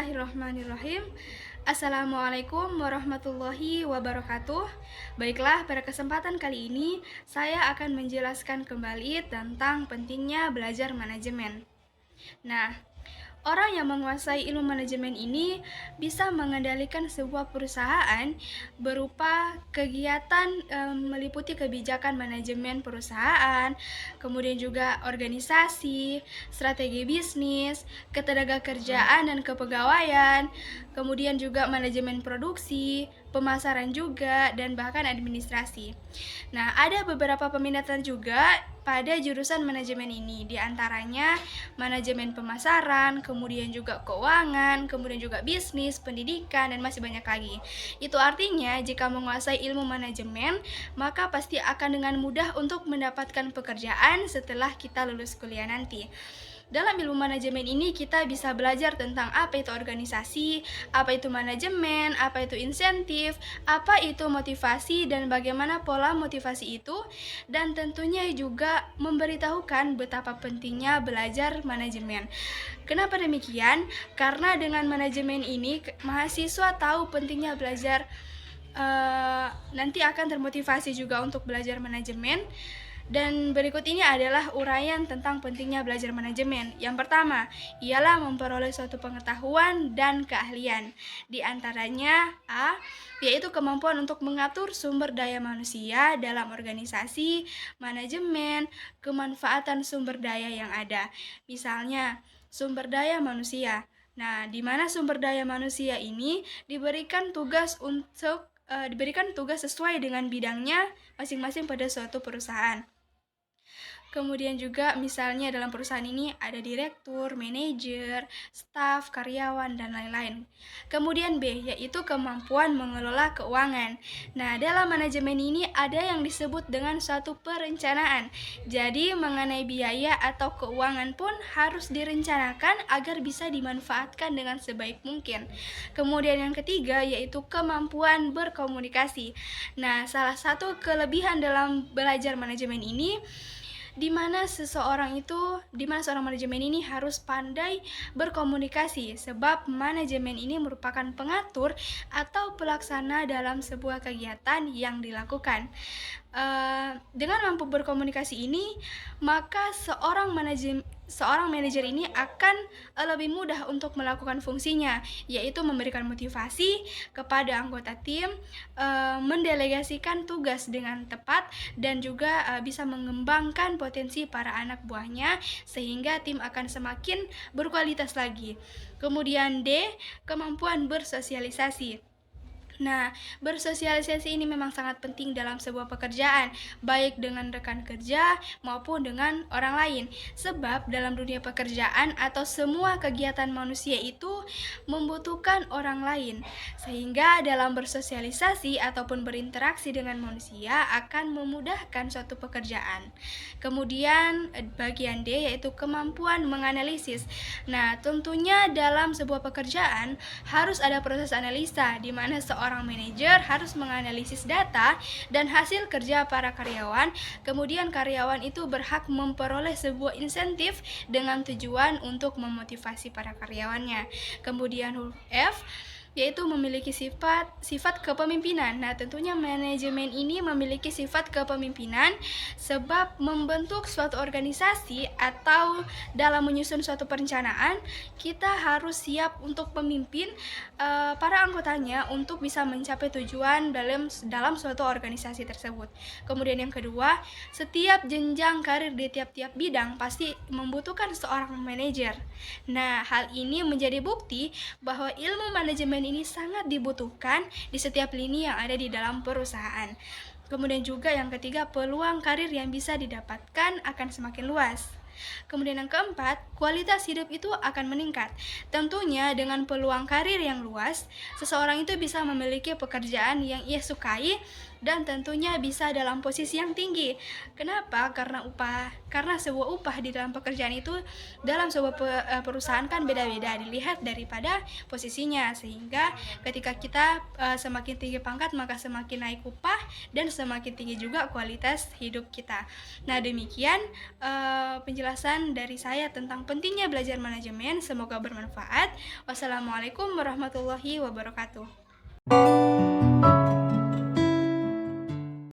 Bismillahirrahmanirrahim. Assalamualaikum warahmatullahi wabarakatuh. Baiklah, pada kesempatan kali ini saya akan menjelaskan kembali tentang pentingnya belajar manajemen. Nah, orang yang menguasai ilmu manajemen ini bisa mengendalikan sebuah perusahaan berupa kegiatan meliputi kebijakan manajemen perusahaan, kemudian juga organisasi, strategi bisnis, ketenagakerjaan dan kepegawaian, kemudian juga manajemen produksi, pemasaran juga, dan bahkan administrasi. Nah, ada beberapa peminatan juga pada jurusan manajemen ini, di antaranya manajemen pemasaran, kemudian juga keuangan, kemudian juga bisnis, pendidikan, dan masih banyak lagi. Itu artinya jika menguasai ilmu manajemen, maka pasti akan dengan mudah untuk mendapatkan pekerjaan setelah kita lulus kuliah nanti. Dalam ilmu manajemen ini kita bisa belajar tentang apa itu organisasi, apa itu manajemen, apa itu insentif, apa itu motivasi dan bagaimana pola motivasi itu, dan tentunya juga memberitahukan betapa pentingnya belajar manajemen. Kenapa demikian? Karena dengan manajemen ini mahasiswa tahu pentingnya belajar, nanti akan termotivasi juga untuk belajar manajemen. Dan berikut ini adalah uraian tentang pentingnya belajar manajemen. Yang pertama, ialah memperoleh suatu pengetahuan dan keahlian. Di antaranya A, yaitu kemampuan untuk mengatur sumber daya manusia dalam organisasi, manajemen, kemanfaatan sumber daya yang ada. Misalnya, sumber daya manusia. Nah, di mana sumber daya manusia ini diberikan tugas sesuai dengan bidangnya masing-masing pada suatu perusahaan. Kemudian juga misalnya dalam perusahaan ini ada direktur, manajer, staf, karyawan, dan lain-lain. Kemudian B, yaitu kemampuan mengelola keuangan. Nah, dalam manajemen ini ada yang disebut dengan suatu perencanaan. Jadi, mengenai biaya atau keuangan pun harus direncanakan agar bisa dimanfaatkan dengan sebaik mungkin. Kemudian yang ketiga, yaitu kemampuan berkomunikasi. Nah, salah satu kelebihan dalam belajar manajemen ini di mana seorang manajemen ini harus pandai berkomunikasi, sebab manajemen ini merupakan pengatur atau pelaksana dalam sebuah kegiatan yang dilakukan. Dengan mampu berkomunikasi ini, maka seorang manajer ini akan lebih mudah untuk melakukan fungsinya, yaitu memberikan motivasi kepada anggota tim, mendelegasikan tugas dengan tepat, dan juga bisa mengembangkan potensi para anak buahnya sehingga tim akan semakin berkualitas lagi. Kemudian D, kemampuan bersosialisasi. Nah, bersosialisasi ini memang sangat penting dalam sebuah pekerjaan, baik dengan rekan kerja maupun dengan orang lain. Sebab dalam dunia pekerjaan atau semua kegiatan manusia itu membutuhkan orang lain. Sehingga dalam bersosialisasi ataupun berinteraksi dengan manusia akan memudahkan suatu pekerjaan. Kemudian bagian D, yaitu kemampuan menganalisis. Nah, tentunya dalam sebuah pekerjaan harus ada proses analisa, di mana seorang manajer harus menganalisis data dan hasil kerja para karyawan. Kemudian karyawan itu berhak memperoleh sebuah insentif dengan tujuan untuk memotivasi para karyawannya. Kemudian huruf F, yaitu memiliki sifat kepemimpinan. Nah, tentunya manajemen ini memiliki sifat kepemimpinan sebab membentuk suatu organisasi atau dalam menyusun suatu perencanaan, kita harus siap untuk memimpin para anggotanya untuk bisa mencapai tujuan dalam suatu organisasi tersebut. Kemudian yang kedua, setiap jenjang karir di tiap-tiap bidang pasti membutuhkan seorang manajer. Nah, hal ini menjadi bukti bahwa ilmu manajemen ini sangat dibutuhkan di setiap lini yang ada di dalam perusahaan. Kemudian juga yang ketiga, peluang karir yang bisa didapatkan akan semakin luas. Kemudian yang keempat, kualitas hidup itu akan meningkat. Tentunya dengan peluang karir yang luas, seseorang itu bisa memiliki pekerjaan yang ia sukai dan tentunya bisa dalam posisi yang tinggi. Kenapa? Karena sebuah upah di dalam pekerjaan itu dalam sebuah perusahaan kan beda-beda dilihat daripada posisinya, sehingga ketika kita semakin tinggi pangkat maka semakin naik upah dan semakin tinggi juga kualitas hidup kita. Nah, demikian penjelasan dari saya tentang pentingnya belajar manajemen. Semoga bermanfaat. Wassalamualaikum warahmatullahi wabarakatuh.